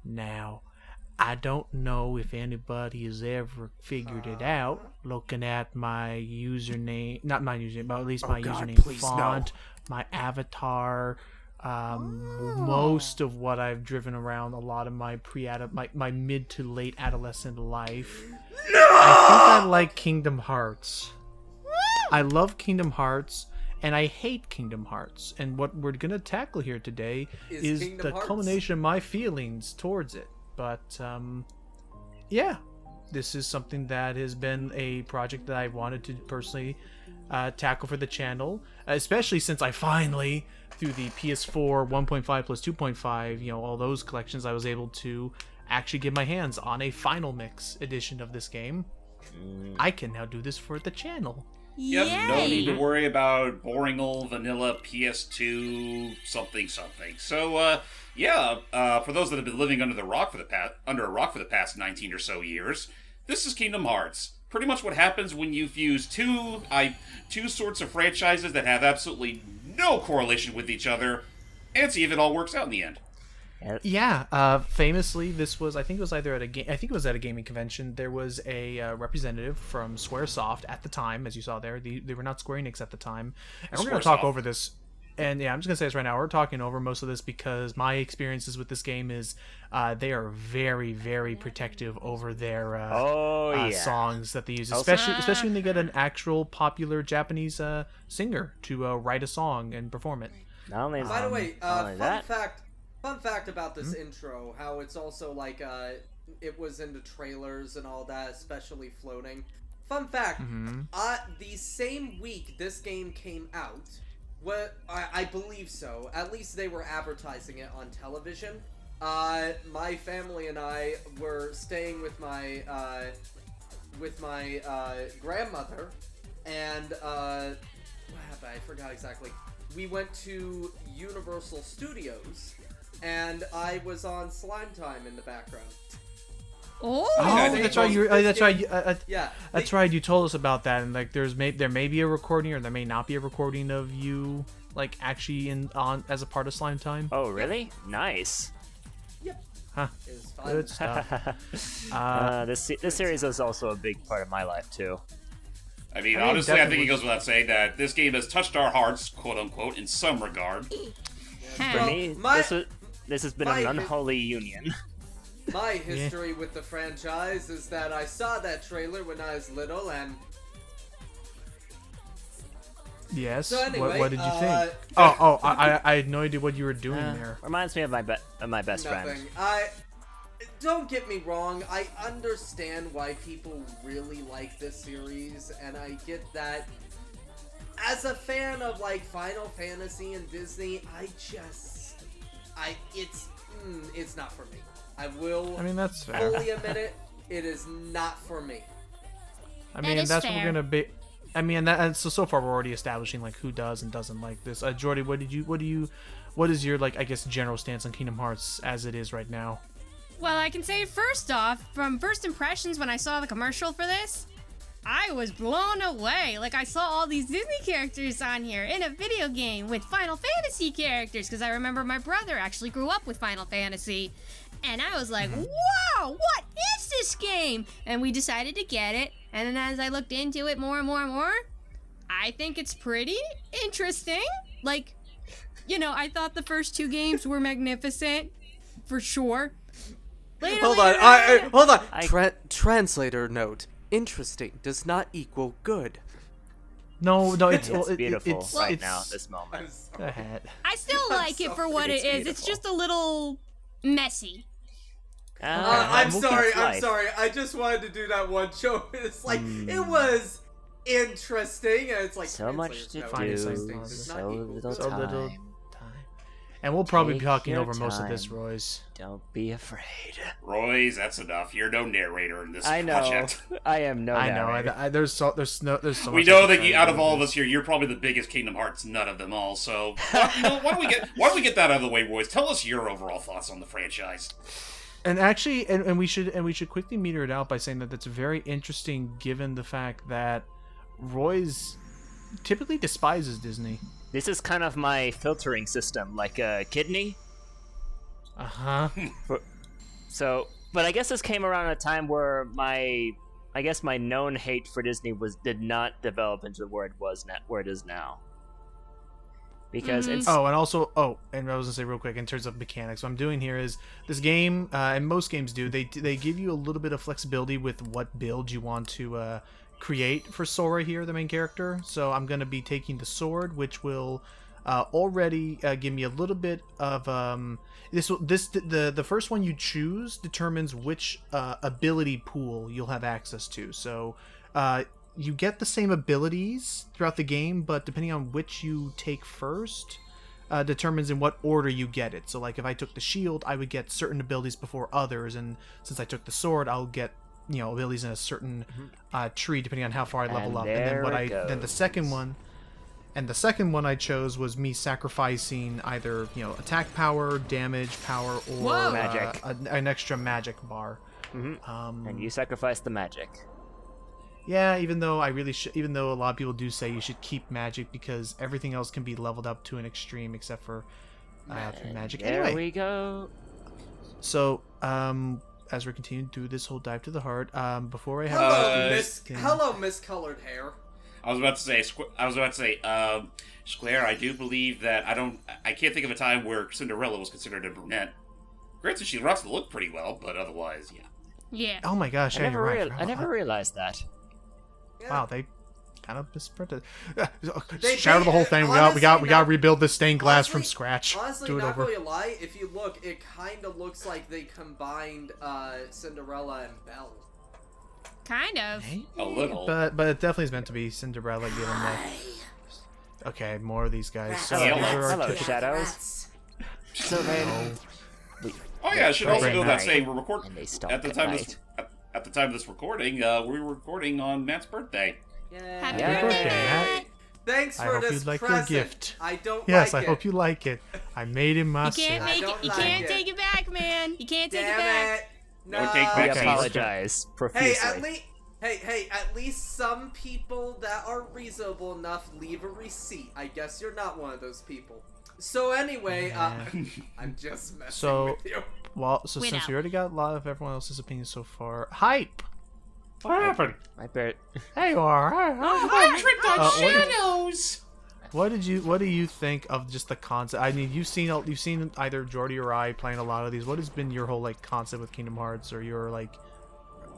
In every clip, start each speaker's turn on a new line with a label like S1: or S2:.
S1: Now, I don't know if anybody has ever figured it out looking at my username, not my username, but at least my username font, my avatar, most of what I've driven around, a lot of my my mid to late adolescent life. I think I like Kingdom Hearts. I love Kingdom Hearts, and I hate Kingdom Hearts. And what we're going to tackle here today is the culmination of my feelings towards it. But, yeah, this is something that has been a project that I wanted to personally tackle for the channel, especially since I finally, through the PS4 1.5 plus 2.5, you know, all those collections, I was able to actually get my hands on a Final Mix edition of this game. I can now do this for the channel.
S2: Yep, no need to worry about boring old vanilla PS2 something. So, for those that have been living under a rock for the past 19 or so years, this is Kingdom Hearts. Pretty much what happens when you fuse two sorts of franchises that have absolutely no correlation with each other, and see if it all works out in the end.
S1: Yeah, famously, this was, I think it was either at a gaming convention. There was a representative from Squaresoft at the time, as you saw there. They were not Square Enix at the time. And we're going to talk over this. And yeah, I'm just going to say this right now. We're talking over most of this because my experiences with this game is they are very, very protective over their songs that they use, especially when they get an actual popular Japanese singer to write a song and perform it.
S3: Not only
S4: by the way, fun fact about this intro, how it's also like it was in the trailers and all that, especially floating. Fun fact, the same week this game came out, I believe so, at least they were advertising it on television, my family and I were staying with my grandmother, and what happened? I forgot exactly. We went to Universal Studios, and I was on Slime Time in the background.
S1: That's right. That's right. You told us about that, and like, there may be a recording, or there may not be a recording of you, like, actually as a part of Slime Time.
S3: Oh, really? Nice.
S4: Yep.
S1: Huh.
S4: It was fun.
S1: Good stuff.
S3: This series is also a big part of my life too.
S2: I mean, honestly, I think it goes without saying that this game has touched our hearts, quote unquote, in some regard.
S3: For me, this has been an unholy union.
S4: My history with the franchise is that I saw that trailer when I was little, and
S1: yes.
S4: So anyway,
S1: what did you think? I had no idea what you were doing there.
S3: Reminds me of my best friend.
S4: Don't get me wrong, I understand why people really like this series, and I get that. As a fan of, like, Final Fantasy and Disney, it's not for me. I mean,
S1: that's fair.
S4: Fully admit it, it is not for me.
S1: I mean, that's what we're gonna be. I mean, and so far we're already establishing, like, who does and doesn't like this. Jordy, what is your, like, I guess, general stance on Kingdom Hearts as it is right now?
S5: Well, I can say first off, from first impressions when I saw the commercial for this, I was blown away. Like, I saw all these Disney characters on here in a video game with Final Fantasy characters, because I remember my brother actually grew up with Final Fantasy. And I was like, wow, what is this game? And we decided to get it. And then as I looked into it more and more and more, I think it's pretty interesting. Like, you know, I thought the first two games were magnificent, for sure.
S6: Hold on. Translator note. Interesting does not equal good.
S1: No, it's
S3: beautiful
S1: it's
S3: right now at this moment.
S1: Go ahead.
S5: I still like it for what it is. It's just a little messy.
S4: I'm sorry. I just wanted to do that one show. It's like, it was interesting, and it's like,
S3: so much to do, so little time.
S1: And we'll probably be talking over most of this, Royce.
S3: Don't be afraid.
S2: Royce, that's enough. You're no narrator in this project.
S3: I am no narrator.
S1: I know. There's so much.
S2: We know that out of all of us here, you're probably the biggest Kingdom Hearts nut of them all. So why don't we get that out of the way, Royce? Tell us your overall thoughts on the franchise.
S1: And actually, and we should quickly meter it out by saying that that's very interesting, given the fact that Royce typically despises Disney.
S3: This is kind of my filtering system, like a kidney.
S1: Uh-huh.
S3: But I guess this came around a time where my known hate for Disney did not develop into where it is now. Because it's
S1: and I was gonna say real quick in terms of mechanics, what I'm doing here is this game, and most games do, they give you a little bit of flexibility with what build you want to create for Sora here, the main character. So I'm gonna be taking the sword, which will already give me a little bit of the first one you choose determines which ability pool you'll have access to. So you get the same abilities throughout the game, but depending on which you take first determines in what order you get it. So like if I took the shield, I would get certain abilities before others, and since I took the sword, I'll get abilities in a certain tree depending on how far I level up. And then the second one I chose was me sacrificing either attack power, damage power, or
S3: magic,
S1: an extra magic bar.
S3: And you sacrificed the magic.
S1: Yeah, even though even though a lot of people do say you should keep magic because everything else can be leveled up to an extreme except for magic.
S3: There we go.
S1: So, as we're continuing through this whole dive to the heart, before I have
S4: hello, miscolored hair.
S2: I was about to say, Square, I do believe that I can't think of a time where Cinderella was considered a brunette. Granted, she rocks the look pretty well, but otherwise, yeah.
S5: Yeah.
S1: Oh my gosh,
S3: I never realized that.
S4: Yeah.
S1: Wow, they kind of misprinted. Shatter the whole thing. Honestly, we got to rebuild this stained glass from scratch.
S4: Honestly,
S1: do it
S4: not
S1: over.
S4: gonna lie, if you look, it kind of looks like they combined Cinderella and Belle.
S5: Kind of.
S2: A little.
S1: But it definitely is meant to be Cinderella given the... Okay, more of these guys. So
S3: Hello, Shadows. So then...
S2: Oh yeah, I should also know that saying we're recording
S3: at the time
S2: of this recording. We were recording on Matt's birthday.
S5: Happy
S3: Yeah.
S5: birthday, Matt.
S4: Thanks
S1: I
S4: for
S1: hope
S4: this
S1: you like
S4: present.
S1: your gift.
S4: I don't
S1: Yes,
S4: like
S1: I hope you like it. I made him
S5: You
S1: myself.
S5: can't make it. You can't take it back, man. You can't take it
S4: Damn
S5: back.
S4: it! No.
S2: Don't take
S3: We
S2: back
S3: apologize profusely.
S4: Hey, at least some people that are reasonable enough leave a receipt. I guess you're not one of those people. So anyway, I'm just messing with you.
S1: Well, so
S5: Wait
S1: since
S5: out.
S1: we already got a lot of everyone else's opinions so far, hype.
S2: What happened?
S3: I bet.
S1: Hey, you are.
S2: Shadows.
S1: What do you think of just the concept? I mean, you've seen either Jordy or I playing a lot of these. What has been your whole concept with Kingdom Hearts, or your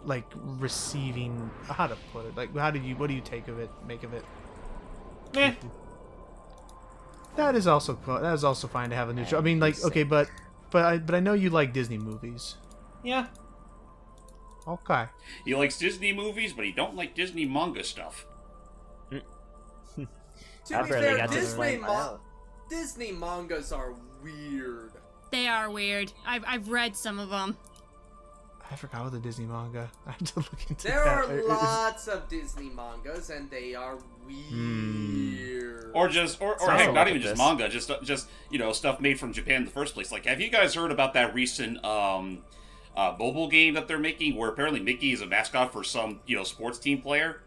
S1: receiving? How to put it? What do you make of it?
S2: Eh.
S1: That is also fine to have a neutral. I mean, okay, but I know you like Disney movies.
S2: Yeah.
S1: Okay.
S2: He likes Disney movies, but he don't like Disney manga stuff.
S4: To be fair, Disney mangas are weird.
S5: They are weird. I've read some of them.
S1: I forgot about the Disney manga. I have to look into
S4: There
S1: that.
S4: are lots of Disney mangas, and they are weird.
S2: Or heck, not even just manga, just stuff made from Japan in the first place. Like, have you guys heard about that recent mobile game that they're making, where apparently Mickey is a mascot for some sports team player?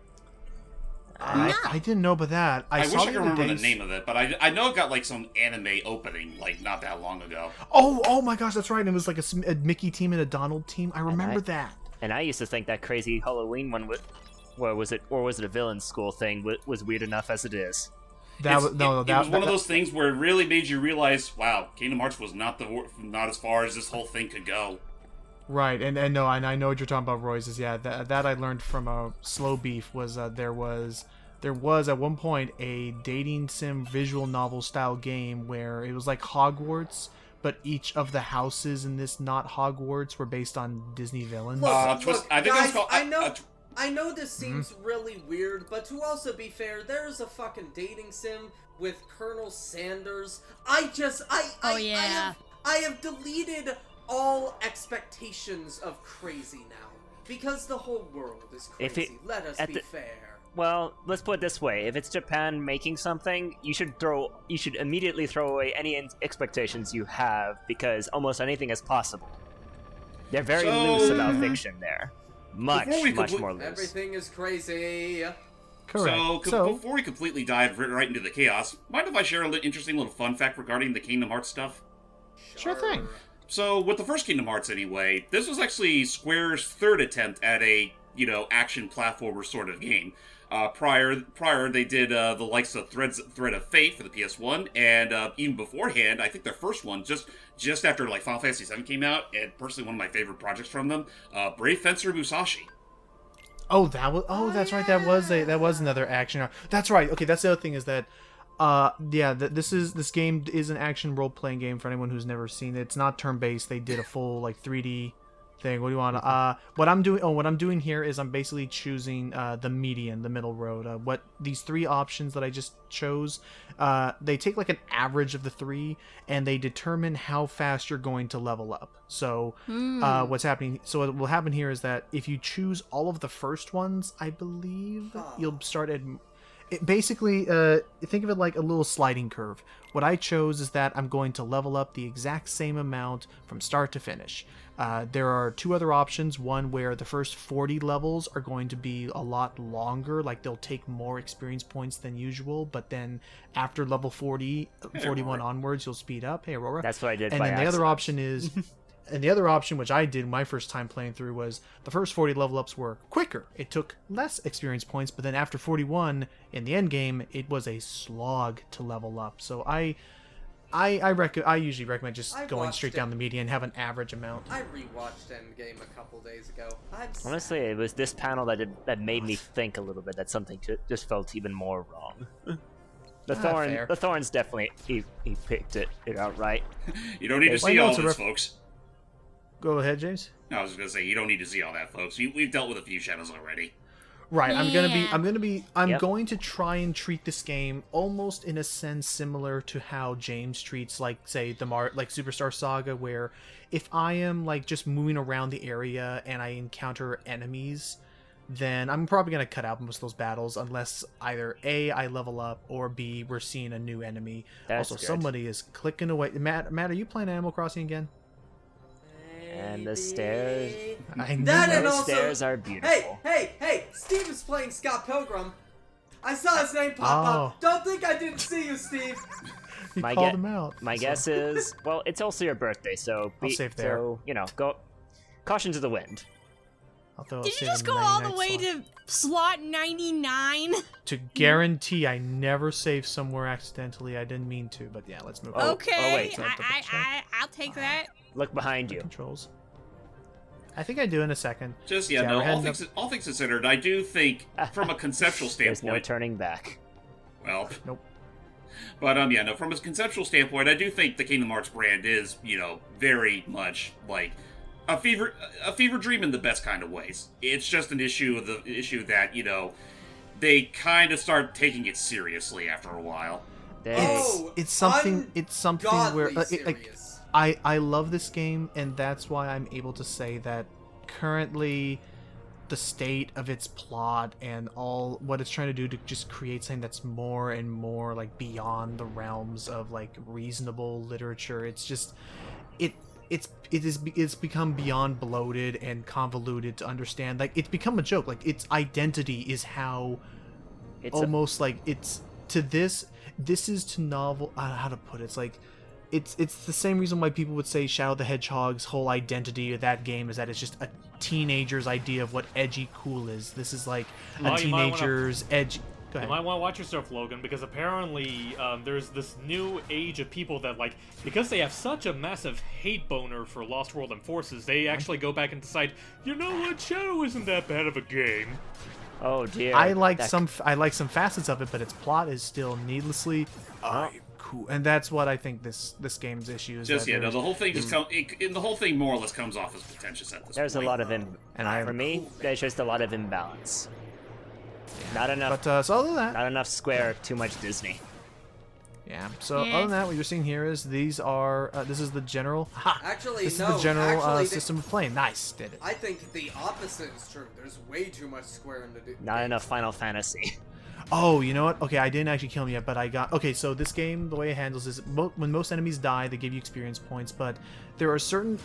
S1: I didn't know about that. I
S2: wish I could remember the name of it, but I know it got some anime opening not that long ago.
S1: Oh my gosh, that's right. It was like a Mickey team and a Donald team. I remember that.
S3: And I used to think that crazy Halloween one was it a villain school thing was weird enough as it is.
S2: It was one of those things where it really made you realize, wow, Kingdom Hearts was not as far as this whole thing could go.
S1: Right, and I know what you're talking about, Royce. Yeah, that I learned from Slow Beef was there was at one point a dating sim visual novel style game where it was like Hogwarts, but each of the houses in this not Hogwarts were based on Disney villains.
S4: Look, guys, I know this seems really weird, but to also be fair, there's a fucking dating sim with Colonel Sanders. I have deleted all expectations of crazy now because the whole world is crazy. Let us be fair.
S3: Well, let's put it this way: if it's Japan making something, you should immediately throw away any expectations you have, because almost anything is possible. They're very loose about fiction there. Much more loose.
S4: Everything is crazy.
S1: Correct.
S2: So, before we completely dive right into the chaos, mind if I share an interesting little fun fact regarding the Kingdom Hearts stuff?
S1: Sure thing.
S2: So with the first Kingdom Hearts anyway, this was actually Square's third attempt at a, action platformer sort of game. Prior they did the likes of Thread of Fate for the PS1, and even beforehand, I think their first one, just after like Final Fantasy VII came out, and personally one of my favorite projects from them, Brave Fencer Musashi.
S1: Oh, that's right. That was another action. That's right. Okay, that's the other thing is that, this game is an action role playing game for anyone who's never seen it. It's not turn based. They did a full like 3D thing. What do you want? What I'm doing here is I'm basically choosing the median, the middle road. What these three options that I just chose, they take like an average of the three, and they determine how fast you're going to level up. So what's happening? So what will happen here is that if you choose all of the first ones, I believe you'll start at. Basically, think of it like a little sliding curve. What I chose is that I'm going to level up the exact same amount from start to finish. There are two other options. One where the first 40 levels are going to be a lot longer, like they'll take more experience points than usual, but then after level 41 onwards, you'll speed up. Hey, Aurora.
S3: That's what I did.
S1: And then the other option is... And the other option, which I did my first time playing through, was the first 40 level ups were quicker. It took less experience points, but then after 41, in the end game, it was a slog to level up. So I usually recommend just going straight down the median and have an average amount.
S4: I rewatched Endgame a couple days ago.
S3: Honestly, it was this panel that made me think a little bit that something just felt even more wrong. The Thorns definitely he picked it out right.
S2: You don't need to see all this, folks.
S1: Go ahead, James.
S2: No, I was just gonna say you don't need to see all that, folks. We've dealt with a few shadows already.
S1: Right,
S5: Yeah.
S1: I'm going to try and treat this game almost in a sense similar to how James treats, like, say, like Superstar Saga, where if I am like just moving around the area and I encounter enemies, then I'm probably gonna cut out most of those battles unless either A, I level up, or B, we're seeing a new enemy.
S3: That's
S1: also,
S3: good.
S1: Somebody is clicking away. Matt, are you playing Animal Crossing again?
S3: And the stairs.
S4: The
S3: stairs are beautiful.
S4: Hey! Steve is playing Scott Pilgrim. I saw his name pop up. Don't think I didn't see you, Steve.
S1: You called him out.
S3: My guess is, well, it's also your birthday, so
S1: I'll save there.
S3: So go. Caution to the wind.
S5: Did you just go all the way to slot 99?
S1: To guarantee I never saved somewhere accidentally. I didn't mean to, but yeah, let's move on.
S5: Okay,
S3: wait.
S5: I'll take that.
S3: Look behind you.
S1: Controls. I think I do in a second.
S2: All things considered, I do think from a conceptual standpoint.
S3: There's no turning back.
S2: Well,
S1: nope.
S2: But from a conceptual standpoint, I do think the Kingdom Hearts brand is, very much like a fever dream in the best kind of ways. It's just an issue that, they kind of start taking it seriously after a while.
S1: It's something where
S4: serious.
S1: I love this game, and that's why I'm able to say that currently the state of its plot and all what it's trying to do to just create something that's more and more like beyond the realms of like reasonable literature. It's just it's become beyond bloated and convoluted to understand. Like, it's become a joke. Like, its identity is how this is to novel. How to put it? It's like it's the same reason why people would say Shadow the Hedgehog's whole identity of that game is that it's just a teenager's idea of what edgy cool is. This is like a teenager's edgy. Go ahead.
S7: You might want to watch yourself, Logan, because apparently there's this new age of people that, like, because they have such a massive hate boner for Lost World and Forces, they actually go back and decide, you know what, Shadow isn't that bad of a game.
S3: Oh dear.
S1: I like some facets of it, but its plot is still needlessly cool, and that's what I think this game's issue is.
S2: The whole thing the whole thing more or less comes off as pretentious at this
S3: There's
S2: point.
S3: a lot of for me, there's just a lot of imbalance. Not enough.
S1: But so other than that,
S3: not enough Square, too much Disney.
S1: Yeah. So other than that, what you're seeing here is this is the general. This is the general system of playing. Nice, did it.
S4: I think the opposite is true. There's way too much Square in the
S3: Not enough Final Fantasy.
S1: Oh, you know what? Okay, I didn't actually kill him yet, but I got... Okay, so this game, the way it handles is when most enemies die, they give you experience points, but there are certain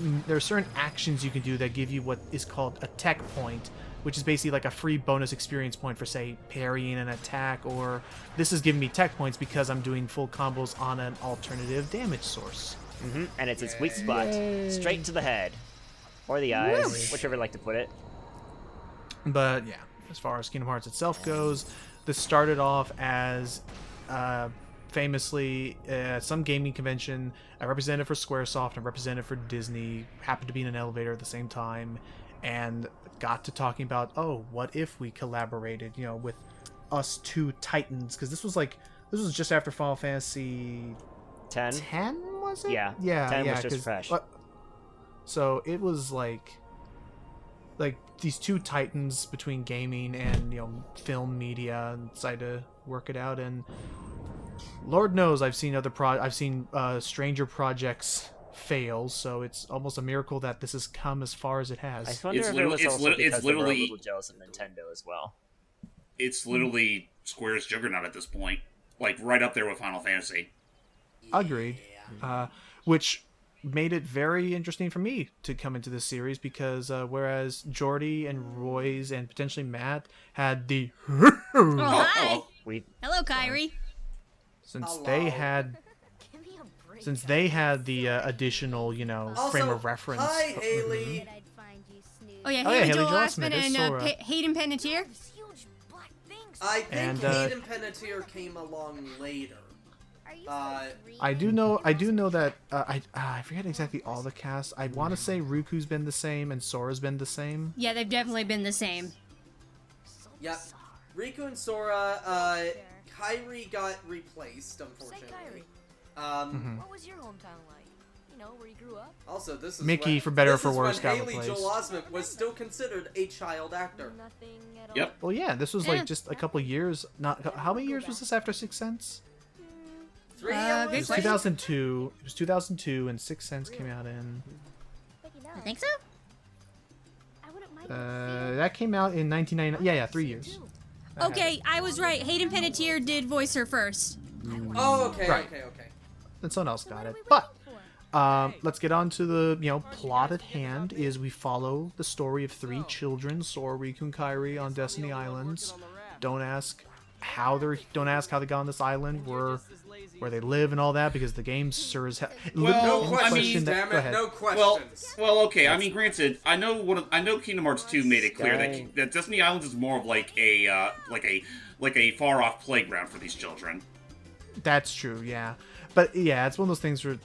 S1: actions you can do that give you what is called a tech point, which is basically like a free bonus experience point for, say, parrying an attack, or this is giving me tech points because I'm doing full combos on an alternative damage source.
S3: And it's its weak spot. Straight to the head. Or the eyes,
S1: Really?
S3: whichever you like to put it.
S1: But yeah, as far as Kingdom Hearts itself goes, this started off as famously some gaming convention. A representative for Squaresoft and a representative for Disney happened to be in an elevator at the same time and got to talking about, oh, what if we collaborated, with us two titans? Because this was just after Final Fantasy
S3: 10?
S1: 10, was it?
S3: Yeah.
S1: Yeah,
S3: 10
S1: yeah,
S3: was just fresh.
S1: So it was like these two titans between gaming and film media and decided to work it out. And Lord knows I've seen stranger projects fail, so it's almost a miracle that this has come as far as it has.
S3: I wonder if it was also because they were a little jealous of Nintendo as well.
S2: It's literally Square's juggernaut at this point, like right up there with Final Fantasy.
S1: Agreed. Which made it very interesting for me to come into this series because whereas Jordy and Royce and potentially Matt had the
S5: Hi. Hello, Kyrie.
S1: since they had the additional
S4: Also,
S1: frame of reference.
S4: Hi, Haley.
S5: Oh yeah,
S1: Oh, yeah,
S5: Haley
S1: Haley
S5: Joel
S1: Joel
S5: Osment
S1: Osment is
S5: and
S1: Sora.
S5: Hayden Panettiere.
S4: I think
S1: And,
S4: Hayden Panettiere came along later.
S1: I do know that I forget exactly all the cast. I want to say Riku's been the same and Sora's been the same.
S5: Yeah, they've definitely been the same.
S4: Yep. Riku and Sora, Kyrie got replaced, unfortunately.
S8: What was your hometown like? Where you grew up?
S4: Also, this is
S1: Mickey,
S4: when,
S1: for better or
S4: this
S1: for
S4: is
S1: worse,
S4: when
S1: got
S4: Haley
S1: replaced.
S4: Joel Osment was still considered a child actor.
S8: Nothing at all.
S2: Yep.
S1: Well, yeah, this was like just a couple years. Not how many years was this after Sixth Sense?
S4: 3
S5: good
S1: It was
S5: question.
S1: 2002. It was 2002, and Sixth Sense came out in.
S5: I think so.
S1: That came out in 1999. Yeah, 3 years.
S5: Okay, I was right. Hayden Panettiere did voice her first.
S4: Oh, okay,
S1: Right.
S4: okay.
S1: And someone else got it. But let's get on to the plot at hand. Is we follow the story of three children, Sora, Riku, and Kairi, on Destiny Islands. Don't ask how they got on this island, where they live and all that, because the game sure as hell.
S2: Well,
S4: No
S2: I
S4: questions,
S2: mean,
S4: damn
S1: go
S4: it.
S1: ahead.
S4: No questions.
S2: Well, okay. I mean, granted, I know Kingdom Hearts 2 made it clear that Destiny Islands is more of like a far off playground for these children.
S1: That's true, yeah. But yeah, it's one of those things where,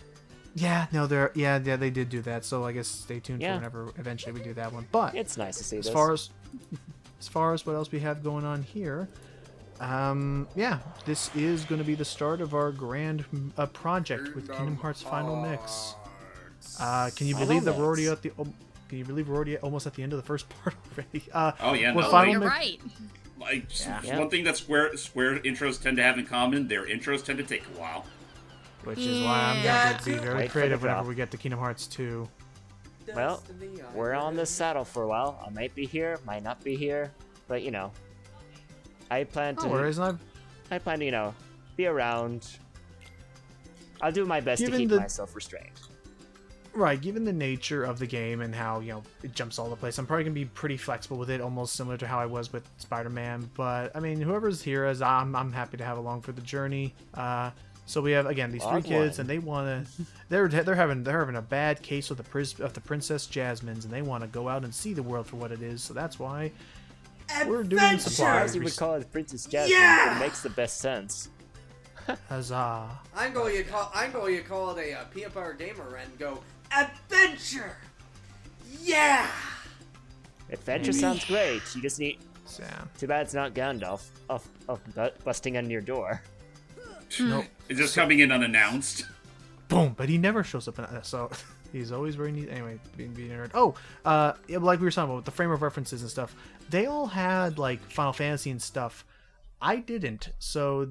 S1: they did do that. So I guess stay tuned for whenever eventually we do that one. But
S3: It's nice to see
S1: as
S3: this.
S1: far as what else we have going on here, this is going to be the start of our grand project with Kingdom Hearts Final Mix. Can you believe that we're already at the? Can you believe we're already almost at the end of the first part already?
S2: Oh yeah,
S1: with
S2: no.
S1: Final
S5: You're
S1: Mix-
S5: right.
S2: Like
S3: Yeah.
S2: one thing that Square intros tend to have in common, their intros tend to take a while.
S1: Which is why I'm
S4: Yeah,
S1: going to be
S4: too.
S1: very
S3: Wait for
S1: creative
S3: the
S1: whenever
S3: drop.
S1: we get to Kingdom Hearts 2.
S3: Well,
S4: Destiny
S3: we're on this
S4: Island.
S3: saddle for a while. I might be here, might not be here, but I plan to.
S1: No worries, and
S3: I plan to, be around. I'll do my best to
S1: Given
S3: keep
S1: the-
S3: myself restrained.
S1: Right, given the nature of the game and how, it jumps all over the place, I'm probably going to be pretty flexible with it, almost similar to how I was with Spider-Man. But, I mean, whoever's here, I'm happy to have along for the journey. So we have, again, these three
S3: Odd
S1: kids,
S3: one.
S1: and they want to... They're having a bad case of the Princess Jasmine's, and they want to go out and see the world for what it is. So that's why we're doing
S4: Adventure!
S1: supplies.
S3: As you would call it Princess Jasmine,
S4: Yeah!
S3: it makes the best sense.
S1: Huzzah.
S4: I'm going to call it a Peanut Butter Gamer and go adventure. Yeah.
S3: Adventure sounds great. You just need.
S1: Sam.
S3: Too bad it's not Gandalf busting on your door.
S1: Nope.
S2: It's just coming in unannounced.
S1: Boom, but he never shows up in it, so he's always very neat. Anyway, being a nerd. Oh, like we were talking about with the frame of references and stuff, they all had like Final Fantasy and stuff. I didn't. So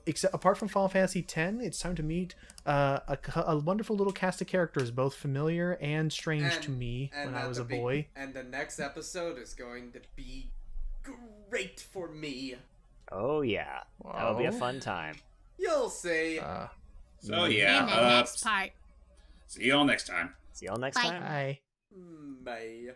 S1: except apart from Final Fantasy X, it's time to meet a wonderful little cast of characters, both familiar and strange to me when I was a boy.
S4: And the next episode is going to be great for me.
S3: Oh yeah, that'll be a
S1: Wow.
S3: fun time.
S4: You'll see.
S2: So
S5: In
S2: yeah,
S5: the next part.
S2: see you all next time.
S3: See y'all next
S5: Bye.
S3: time.
S1: Bye.
S4: Bye.